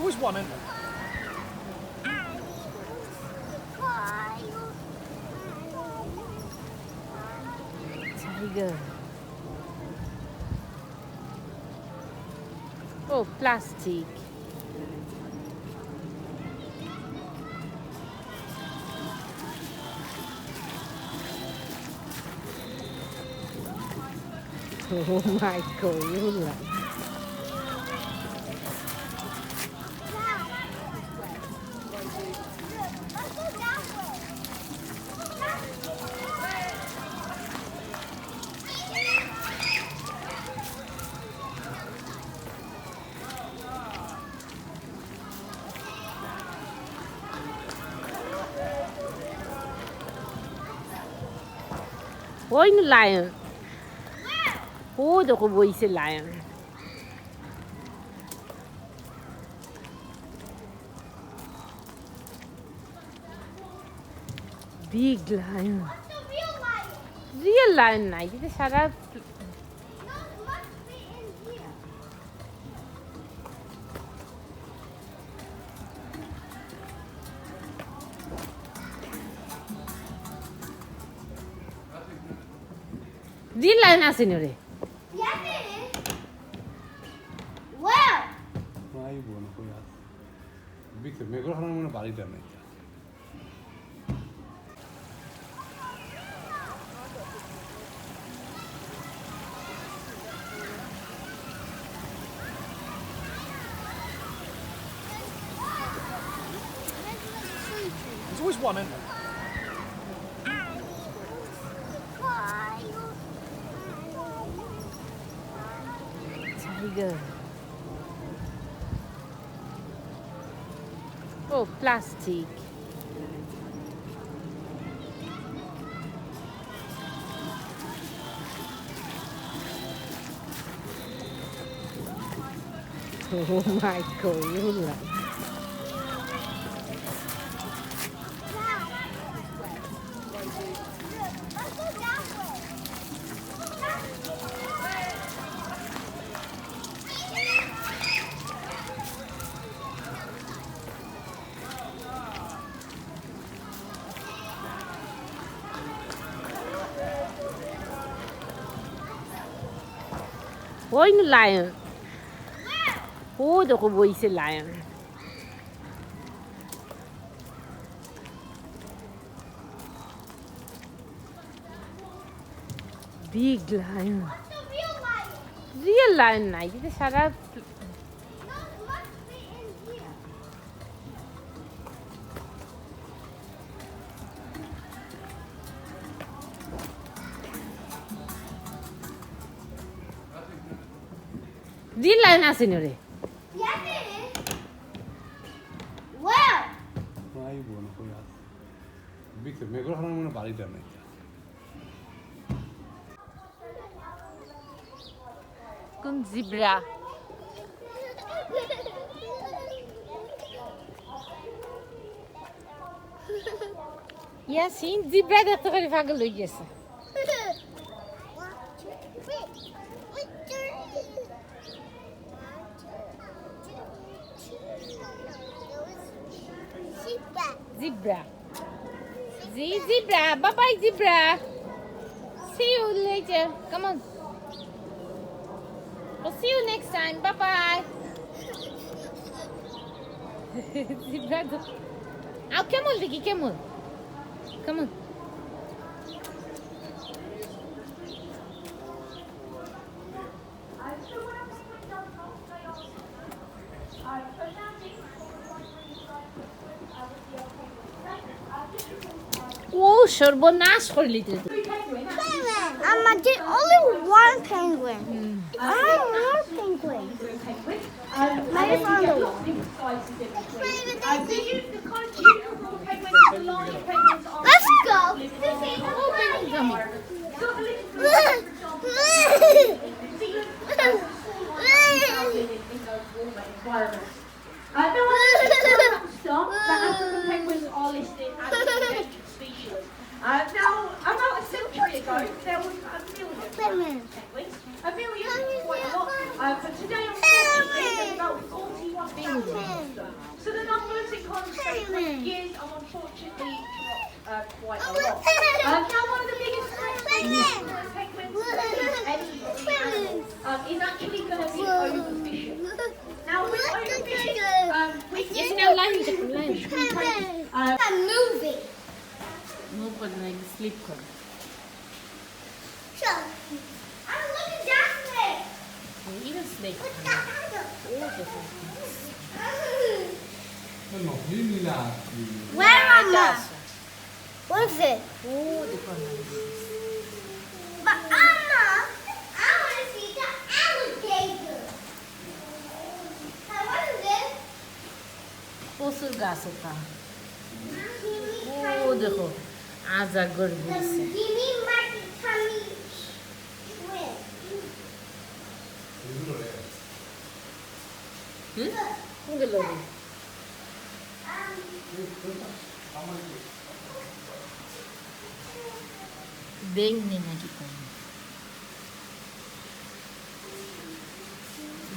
always one, isn't there? Tiger. Oh, plastic. Oh my God. Ôi, nó lion. Oh, the boy is a lion. Big lion. Real lion নাই কিন্তু সারা real lion আছে রে নাই বোন কই আছে বিকে মেঘর হারার মনে বাড়িটা নেই There's always one, isn't there? Tiger. Oh, plastic. Oh my God. Ôi, nó lion. Oh, the boy is a lion. Big lion. Real lion নাই কিন্তু সারা real lion আছে রে নাই বোন কই আছে বিকে মেঘর হারার মনে বাড়িটা নেই কোন জিব্রা ইয়াসিন জিব্রা দেখতে করে পাগল হয়ে গেছে Zebra. Zebra. Bye-bye, zebra. See you later. Come on. We'll see you next time. Bye-bye. Zebra. Oh, camel, Vicky, camel. Come on. Oh, সর্বনাশ করলি তুই There's only one penguin. I want more penguin. Maybe on the wall. Let's go. Stop. The African penguins are listed as endangered species. Now, about a century ago, there was a million penguins. A million is quite a lot. But today, unfortunately, there's about 41,000 of them. constant for years. I'm unfortunately dropped quite a lot. Now one of the biggest threats to penguins is actually going to be overfishing. Now with overfishing, we Yes, can now line it, line. I'm moving. No, but like sleep कर. So, I'm looking that way. Even snake. Look that No, Lila. Where am I? What is it? Oh, different. But Anna, I want to see the alligator. Now, what is this? पोसुर घाँस होता. Give me Oh, देखो. आज गर्मी से. Give me my tummy shrimp. मुझे लोग. Beng ni na kita.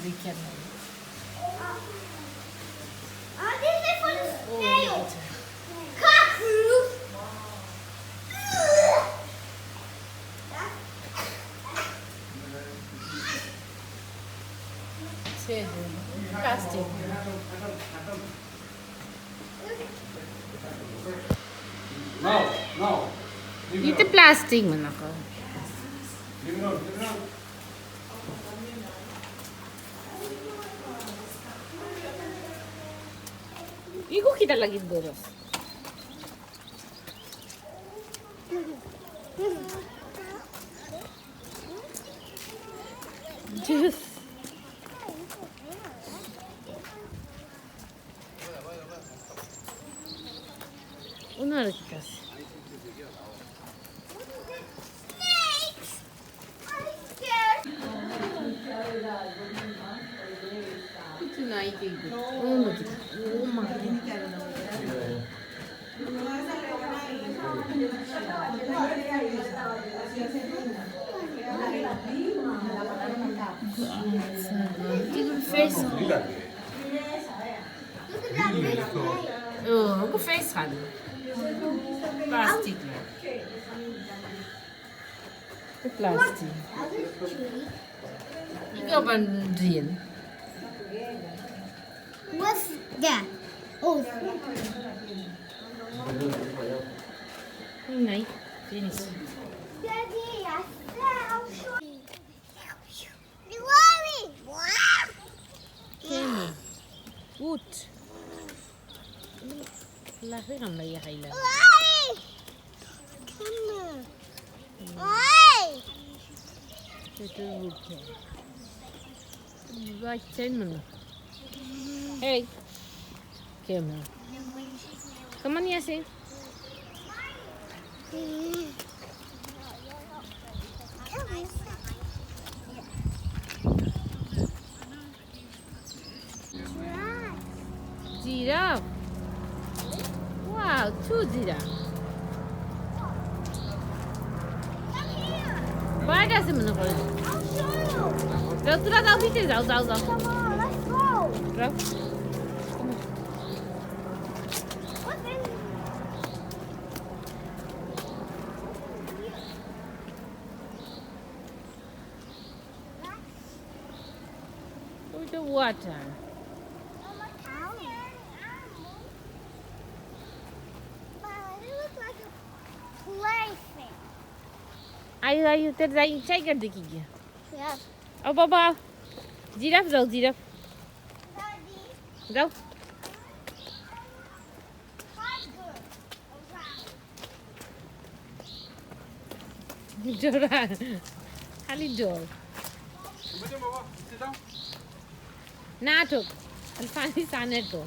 Zikan. This is for the Oh, snail. gitu. Cockroach. Cedo. Plastic. No. Itu plastic mana kau? Leave it on. Iku kita lagi boros. Juice. Onlar kitas. Snakes. I'm scared. Itu naik itu. Oh, macam. Oh, macam. Itu face. Lila. Look at that big snake. Oh, aku face ada. Plastik lah. Itu plastik. Itu apa real? What's that? Oh, Naik. Finish. Daddy, I found you. Worry. What? Kemi. Wood. Lahir kan lah ya Haila. Worry. Come here. Worry. Itu wood. Baik mana? Hey. Kemi. Come on, Yasin. Giraffe. Wow, two giraffe. Why does it look like? I'll show you. जाओ पीछे जाओ. Come on, let's go. जाओ. What's in? With the water. Mama, come here. Mama, it looks like a plaything. आयु तेरे जाई चाय कर दे कीजिए. Yes. अब बाबा. जिराफ जाओ जिराफ. Daddy, जाओ. tiger. जोरा. खाली जोर. ना तो. अल्फानी साने तो.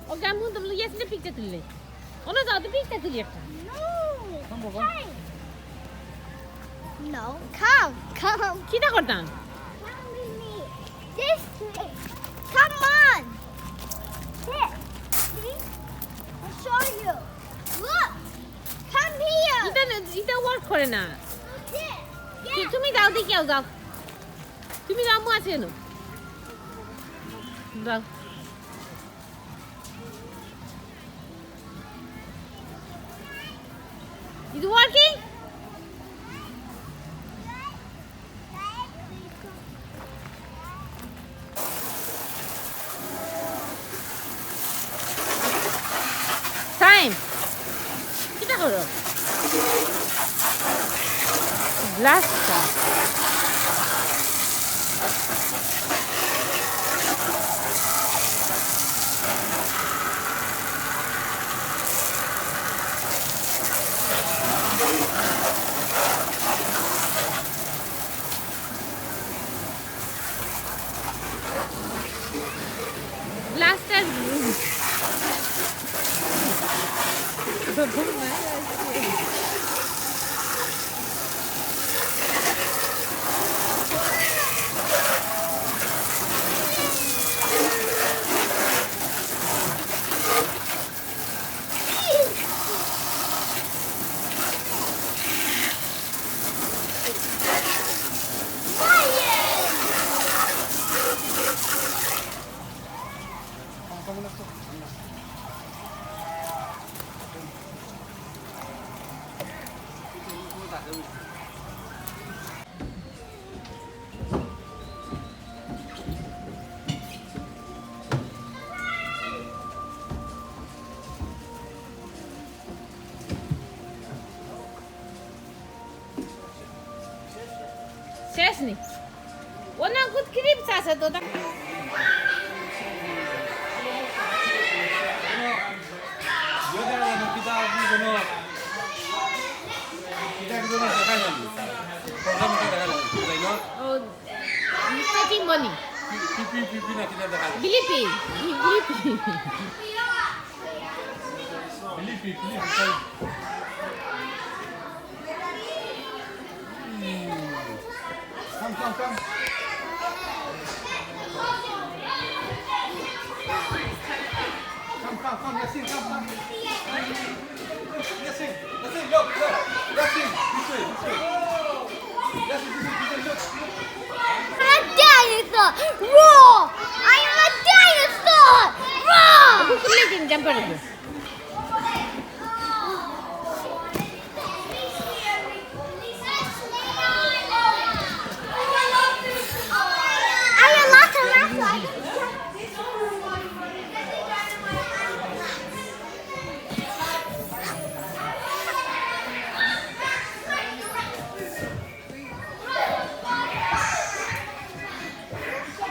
O kamu tu belum yes ni picture tu le. Ono tahu tu picture tu lihat. No. Come Baba. Hey. No. Come. Kita kortan. Come with me. This way. Come on. Here. See? I'll show you. Look. Come here. Kita work करे ना. Here. যাও দেখি যাও তুমি যাও মু আছে না যাও Is it working? Time. Kita করো Blasta. Blaster. Честный. Он нам тут крипцаса туда. Mr. Timboni. Bilipi. Come. Come, Yasin, come. Yasin, look. Yasin, this way. Yasin, look. I'm a dinosaur! Roar! I am a dinosaur! Roar! Jump on it.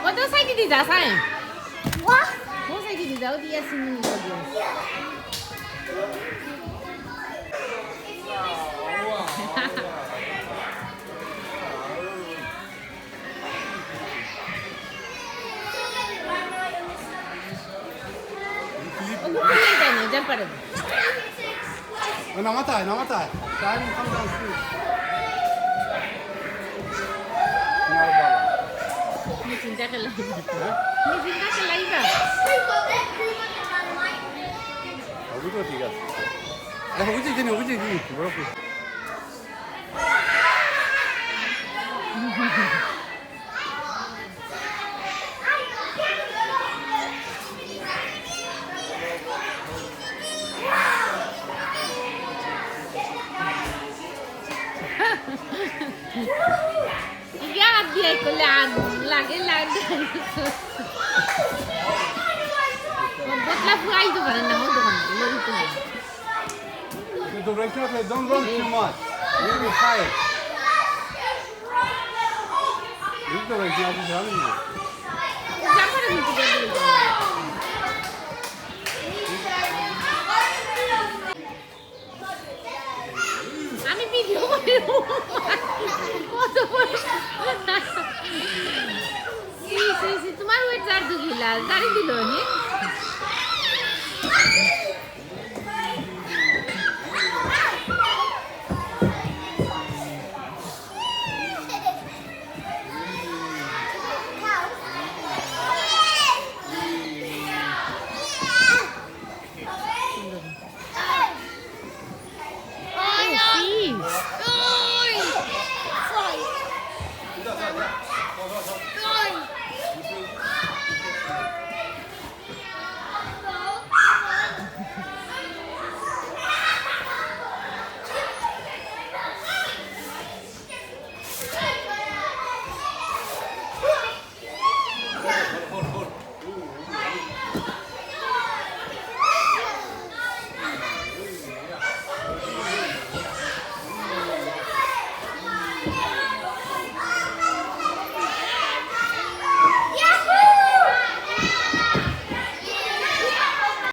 What side did that sign? What? What side did that? Yes, in the jump on it. Namatay. Time, come down, please. Cinta ke lain. Cinta ke lain dah. Abu tu tiga. Uji gini. Berapa? Lihat dia ikut lagi. Membuatlah buah itu mana nama tu kan? The direction, don't run too much. You'll be tired. This direction is running you. Siapa yang tiga dulu? Ami video Si, tomar wait jar du gila, gari dilo ni.